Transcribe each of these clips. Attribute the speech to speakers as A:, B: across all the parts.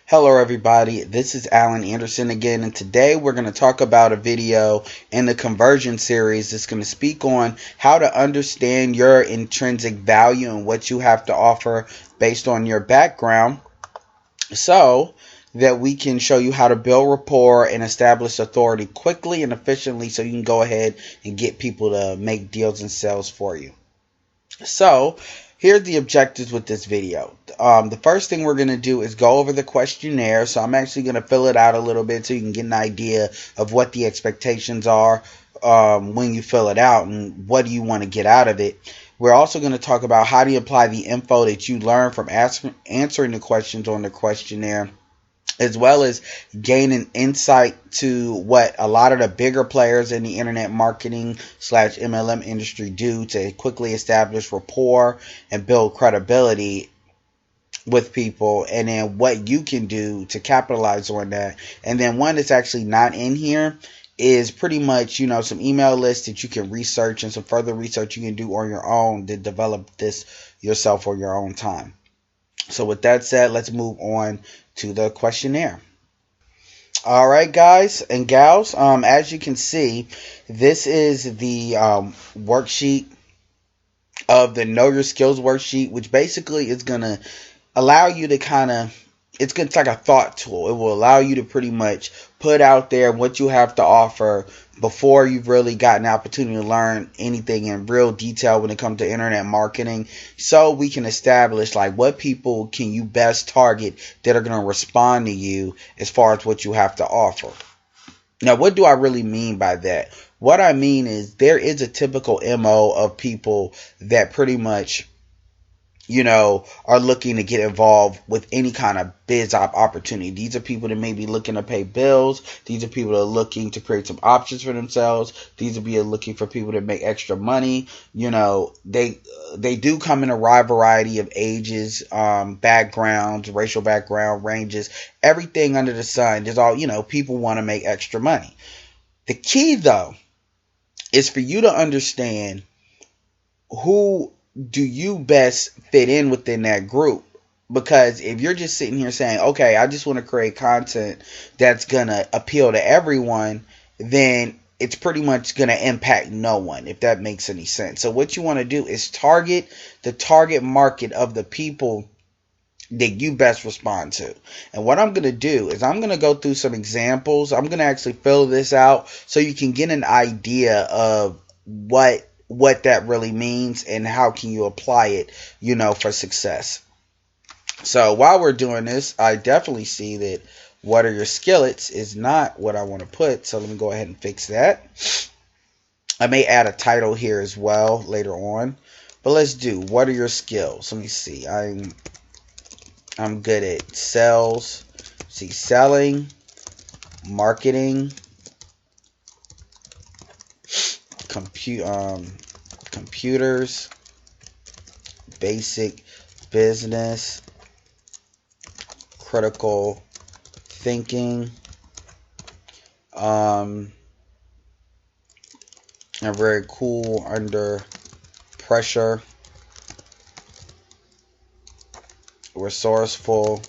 A: Hello everybody, this is Alan Anderson again, and today we're going to talk about a video in the conversion series that's going to speak on how to understand your intrinsic value and what you have to offer based on your background so that we can show you how to build rapport and establish authority quickly and efficiently so you can go ahead and get people to make deals and sales for you. So, here's the objectives with this video. The first thing we're going to do is go over the questionnaire. So I'm actually going to fill it out a little bit so you can get an idea of what the expectations are when you fill it out and what do you want to get out of it. We're also going to talk about how do you apply the info that you learn from answering the questions on the questionnaire, as well as gaining insight to what a lot of the bigger players in the internet marketing / MLM industry do to quickly establish rapport and build credibility with people, and then what you can do to capitalize on that. And then one that's actually not in here is pretty much, some email lists that you can research and some further research you can do on your own to develop this yourself on your own time. So with that said, let's move on to the questionnaire. All right, guys and gals, as you can see, this is the worksheet of the Know Your Skills worksheet, which basically is going to allow you to it's like a thought tool. It will allow you to pretty much put out there what you have to offer before you've really gotten an opportunity to learn anything in real detail when it comes to internet marketing, so we can establish like what people can you best target that are going to respond to you as far as what you have to offer. Now, what do I really mean by that? What I mean is there is a typical MO of people that pretty much are looking to get involved with any kind of biz op opportunity. These are people that may be looking to pay bills. These are people that are looking to create some options for themselves. These are people looking for people to make extra money. They do come in a wide variety of ages, backgrounds, racial background ranges, everything under the sun. There's all, people want to make extra money. The key, though, is for you to understand who do you best fit in within that group. Because if you're just sitting here saying, okay, I just want to create content that's going to appeal to everyone, then it's pretty much going to impact no one, if that makes any sense. So what you want to do is target the target market of the people that you best respond to. And what I'm going to do is I'm going to go through some examples. I'm going to actually fill this out so you can get an idea of what that really means and how can you apply it, for success. So while we're doing this, I definitely see that what are your skillets is not what I want to put. So let me go ahead and fix that. I may add a title here as well later on, but let's do what are your skills. Let me see. I'm good at sales. See, selling, marketing, computers, basic business, critical thinking, I'm very cool under pressure, resourceful,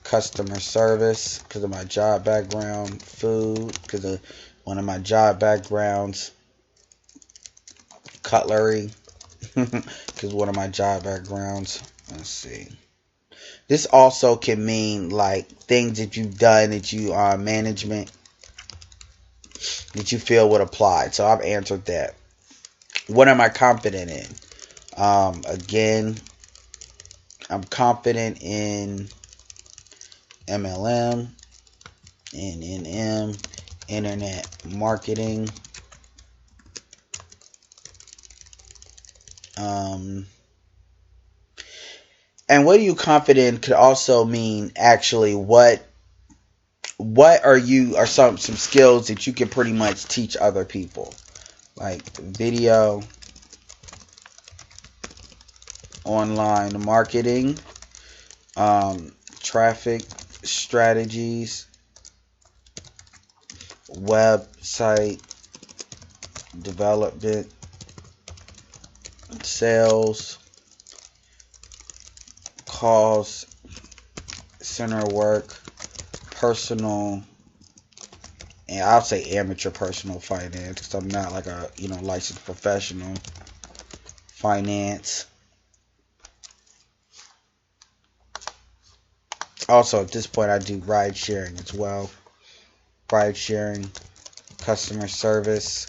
A: customer service because of my job background, food because of one of my job backgrounds, cutlery because one of my job backgrounds. Let's see. This also can mean like things that you've done that you management that you feel would apply. So I've answered that. What am I confident in? Again, I'm confident in MLM, NNM, internet marketing. And what are you confident in could also mean actually what are some skills that you can pretty much teach other people, like video, online marketing, traffic strategies, website development, sales, call center work, personal, and I'll say amateur personal finance because I'm not like a licensed professional finance. Also, at this point, I do ride sharing as well. Ride sharing, customer service.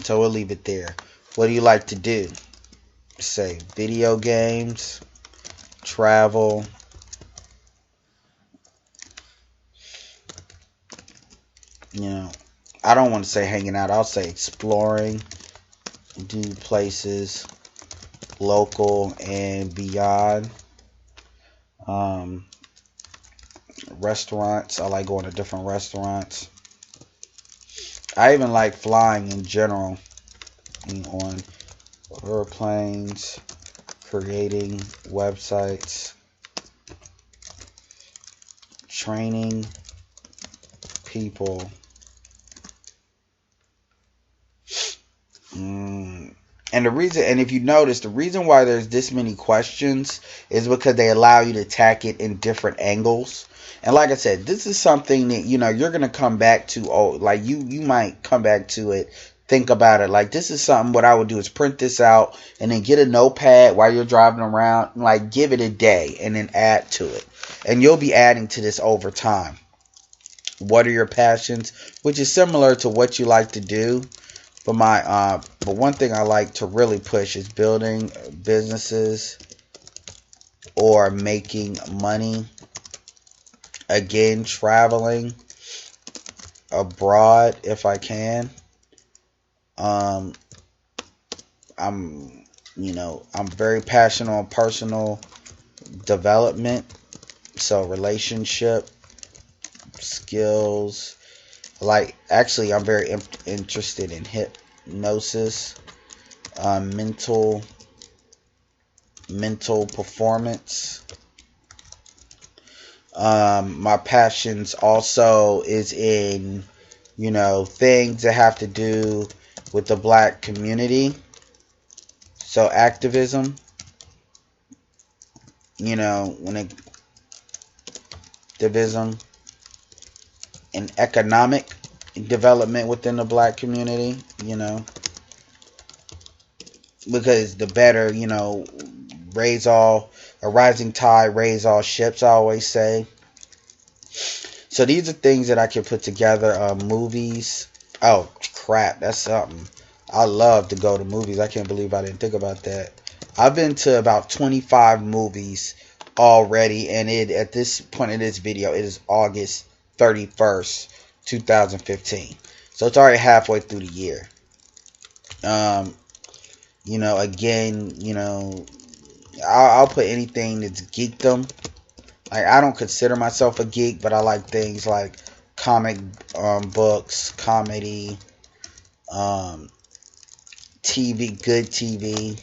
A: So we'll leave it there. What do you like to do? Say video games, travel, I don't want to say hanging out. I'll say exploring, do places local and beyond. Restaurants. I like going to different restaurants. I even like flying in general, on airplanes, creating websites, training people. And the reason, and if you notice, the reason why there's this many questions is because they allow you to attack it in different angles. And like I said, this is something that, you're going to come back to. Oh, like you might come back to it, think about it. Like, this is something, what I would do is print this out and then get a notepad while you're driving around, like give it a day and then add to it. And you'll be adding to this over time. What are your passions? Which is similar to what you like to do. But one thing I like to really push is building businesses or making money. Again, traveling abroad if I can. I'm very passionate on personal development, so relationship skills. I'm very interested in hypnosis, mental performance. My passions also is in, things that have to do with the black community. So activism, activism and economic development within the black community, because the better, a rising tide raise all ships, I always say. So these are things that I can put together. Movies. Oh, crap. That's something. I love to go to movies. I can't believe I didn't think about that. I've been to about 25 movies already. And at this point in this video, it is August 31st, 2015. So it's already halfway through the year. I'll put anything that's geekdom. Like, I don't consider myself a geek, but I like things like comic books, comedy, TV, good TV,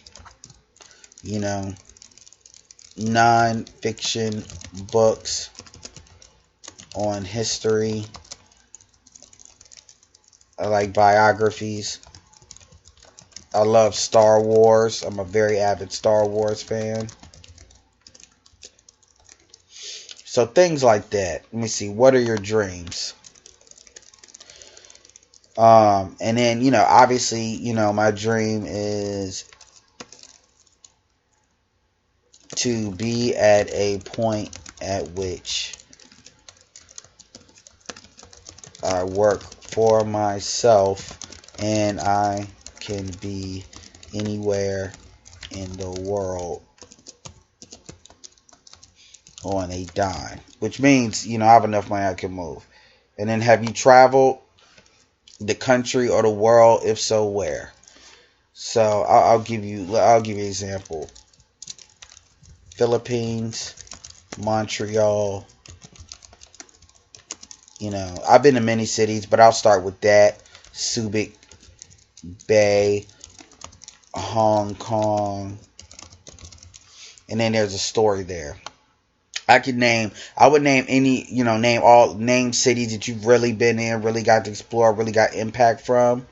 A: non-fiction books on history. I like biographies. I love Star Wars. I'm a very avid Star Wars fan. So things like that. Let me see. What are your dreams? And then, obviously, my dream is to be at a point at which I work for myself and I can be anywhere in the world on a dime, which means, I have enough money I can move. And then, have you traveled the country or the world? If so, where? So I'll give you an example. Philippines, Montreal. I've been to many cities, but I'll start with that. Subic Bay, Hong Kong, and then there's a story there. I would name any, name cities that you've really been in, really got to explore, really got impact from.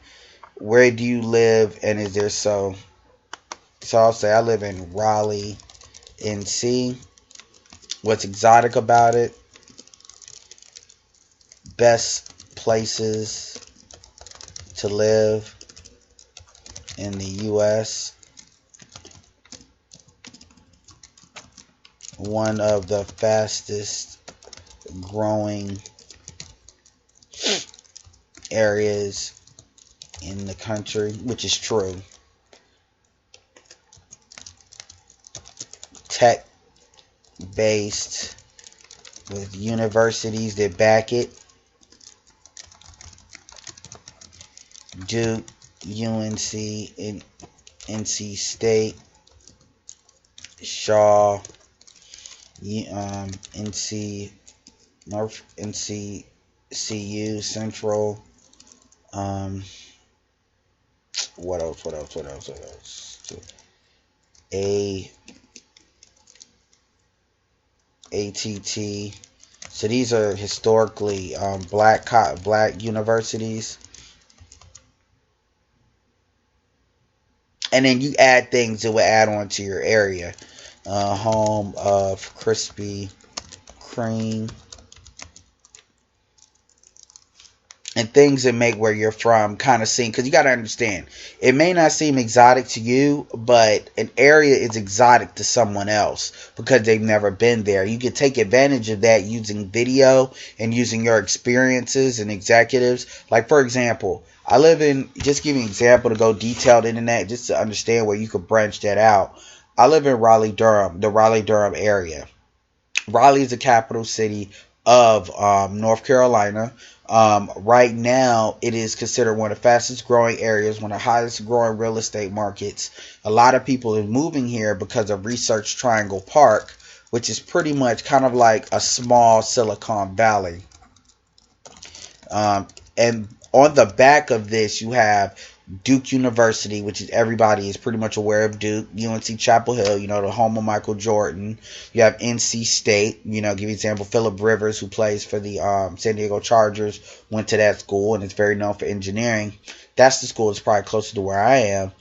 A: Where do you live, and is there so? So I'll say I live in Raleigh, NC. What's exotic about it? Best places to live in the U.S. One of the fastest growing areas in the country, which is true. Tech based with universities that back it. Duke, UNC, NC State, Shaw, NC North, NCCU, Central. What else? ATT. So these are historically black universities. And then you add things that would add on to your area. Home of Krispy Kreme. And things that make where you're from kind of seem, because you got to understand, it may not seem exotic to you, but an area is exotic to someone else because they've never been there. You can take advantage of that using video and using your experiences and executives. Like, for example, I live in, just give you an example to go detailed into that, just to understand where you could branch that out. I live in Raleigh, Durham, the Raleigh-Durham area. Raleigh is the capital city of North Carolina. Right now, it is considered one of the fastest growing areas, one of the highest growing real estate markets. A lot of people are moving here because of Research Triangle Park, which is pretty much kind of like a small Silicon Valley. And on the back of this, you have Duke University, which is everybody is pretty much aware of Duke. UNC Chapel Hill, you know, the home of Michael Jordan. You have NC State, you know, give you an example, Phillip Rivers, who plays for the San Diego Chargers, went to that school and is very known for engineering. That's the school that's probably closer to where I am.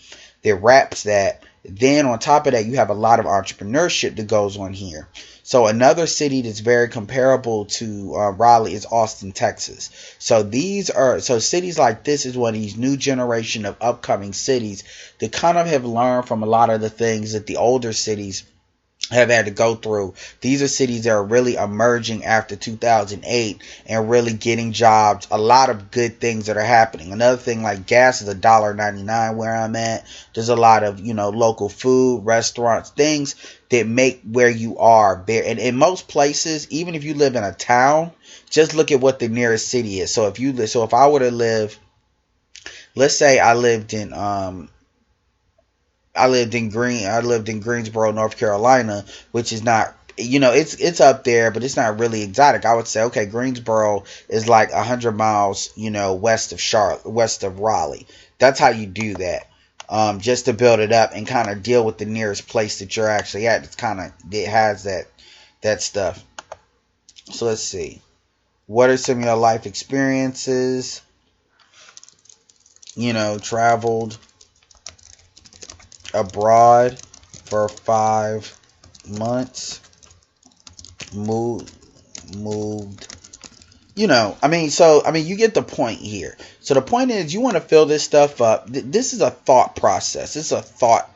A: That wraps that. Then on top of that, you have a lot of entrepreneurship that goes on here. So another city that's very comparable to Raleigh is Austin, Texas. So cities like this is one of these new generation of upcoming cities that kind of have learned from a lot of the things that the older cities have had to go through. These are cities that are really emerging after 2008 and really getting jobs. A lot of good things that are happening. Another thing, like gas is $1.99 where I'm at. There's a lot of, you know, local food, restaurants, things that make where you are there. And in most places, even if you live in a town, just look at what the nearest city is. So if I were to live, let's say I lived in Greensboro, North Carolina, which is not, you know, it's up there, but it's not really exotic. I would say, okay, Greensboro is like 100 miles, you know, west of Raleigh. That's how you do that. Just to build it up and kind of deal with the nearest place that you're actually at. It has that stuff. So let's see. What are some of your life experiences? You know, traveled abroad for 5 months. Moved. You know, you get the point here. So the point is, you want to fill this stuff up. This is a thought process. This is a thought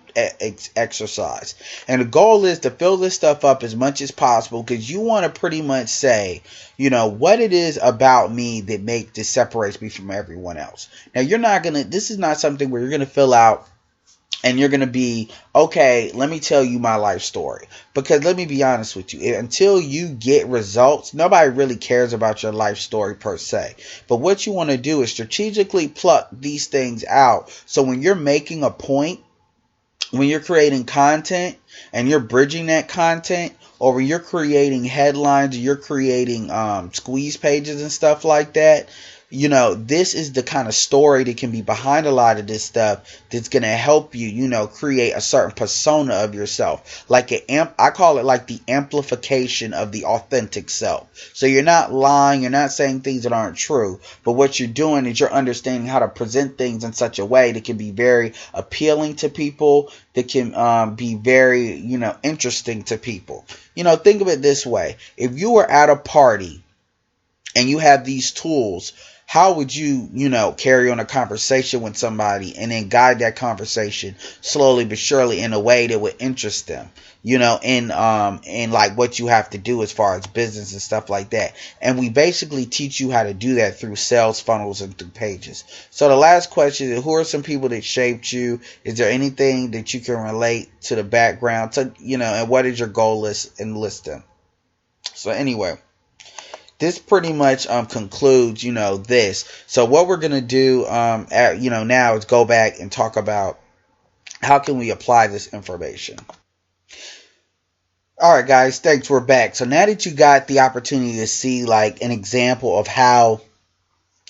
A: exercise. And the goal is to fill this stuff up as much as possible, because you want to pretty much say, you know, what it is about me that separates me from everyone else. Now, this is not something where you're going to fill out and you're going to be, okay, let me tell you my life story. Because let me be honest with you, until you get results, nobody really cares about your life story per se. But what you want to do is strategically pluck these things out. So when you're making a point, when you're creating content and you're bridging that content, or when you're creating headlines, or you're creating squeeze pages and stuff like that, This is the kind of story that can be behind a lot of this stuff that's going to help you, create a certain persona of yourself. Like I call it like the amplification of the authentic self. So you're not lying, you're not saying things that aren't true, but what you're doing is you're understanding how to present things in such a way that can be very appealing to people, that can be very, interesting to people. Think of it this way. If you were at a party and you have these tools, how would you, carry on a conversation with somebody and then guide that conversation slowly but surely in a way that would interest them, in like what you have to do as far as business and stuff like that. And we basically teach you how to do that through sales funnels and through pages. So the last question is, who are some people that shaped you? Is there anything that you can relate to the background to, and what is your goal list, and list them. So anyway, this pretty much concludes, this. So what we're gonna do, now is go back and talk about how can we apply this information. All right, guys, thanks. We're back. So now that you got the opportunity to see like an example of how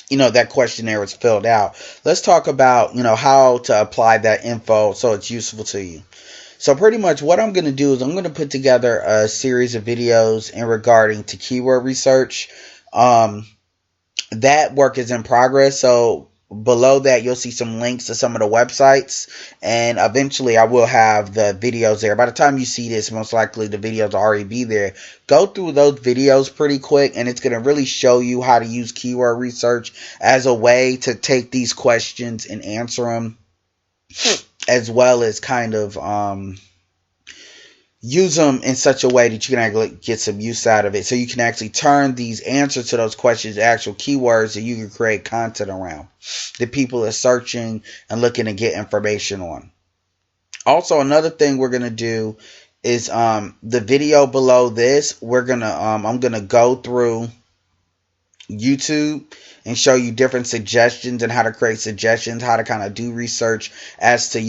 A: that questionnaire was filled out, let's talk about how to apply that info so it's useful to you. So pretty much what I'm going to do is I'm going to put together a series of videos in regarding to keyword research. That work is in progress. So below that, you'll see some links to some of the websites, and eventually I will have the videos there. By the time you see this, most likely the videos will already be there. Go through those videos pretty quick, and it's going to really show you how to use keyword research as a way to take these questions and answer them, as well as kind of use them in such a way that you can actually get some use out of it. So you can actually turn these answers to those questions to actual keywords that you can create content around that people are searching and looking to get information on. Also, another thing we're going to do is the video below this, I'm going to go through YouTube and show you different suggestions and how to create suggestions, how to kind of do research as to,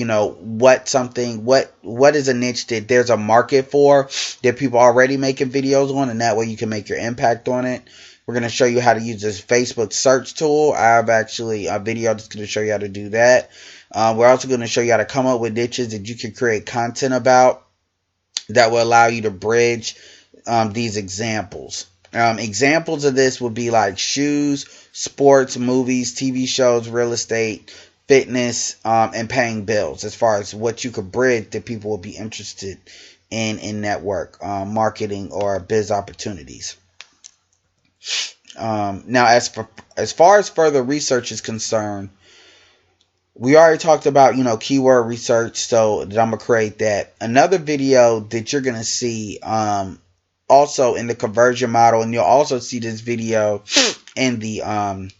A: what is a niche that there's a market for, that people are already making videos on, and that way you can make your impact on it. We're going to show you how to use this Facebook search tool. I have actually a video that's going to show you how to do that. We're also going to show you how to come up with niches that you can create content about that will allow you to bridge these examples. Examples of this would be like shoes, sports, movies, TV shows, real estate, fitness, and paying bills, as far as what you could bridge that people will be interested in network marketing or biz opportunities. Now, as far as further research is concerned, we already talked about, keyword research, so that I'm going to create that. Another video that you're going to see also in the conversion model, and you'll also see this video in the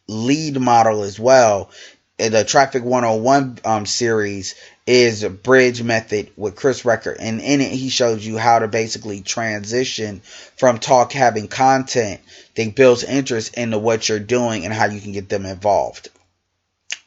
A: lead model as well. In the Traffic 101 series is a bridge method with Chris Recker, and in it he shows you how to basically transition from talk having content that builds interest into what you're doing and how you can get them involved.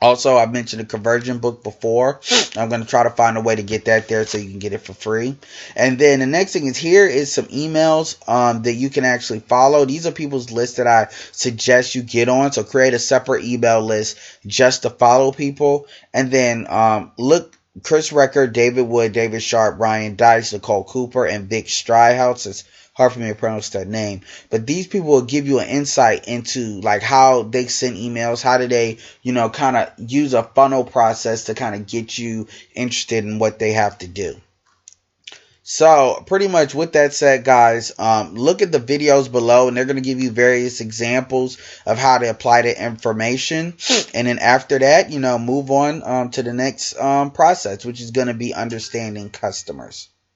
A: Also, I mentioned a conversion book before. I'm going to try to find a way to get that there so you can get it for free. And then the next thing is, here is some emails that you can actually follow. These are people's lists that I suggest you get on. So create a separate email list just to follow people. And then look, Chris Recker, David Wood, David Sharp, Ryan Dice, Nicole Cooper, and Vic Stryhouse. It's hard for me to pronounce that name, but these people will give you an insight into like how they send emails, how do they, kind of use a funnel process to kind of get you interested in what they have to do. So pretty much with that said, guys, look at the videos below, and they're going to give you various examples of how to apply the information. And then after that, move on to the next process, which is going to be understanding customers.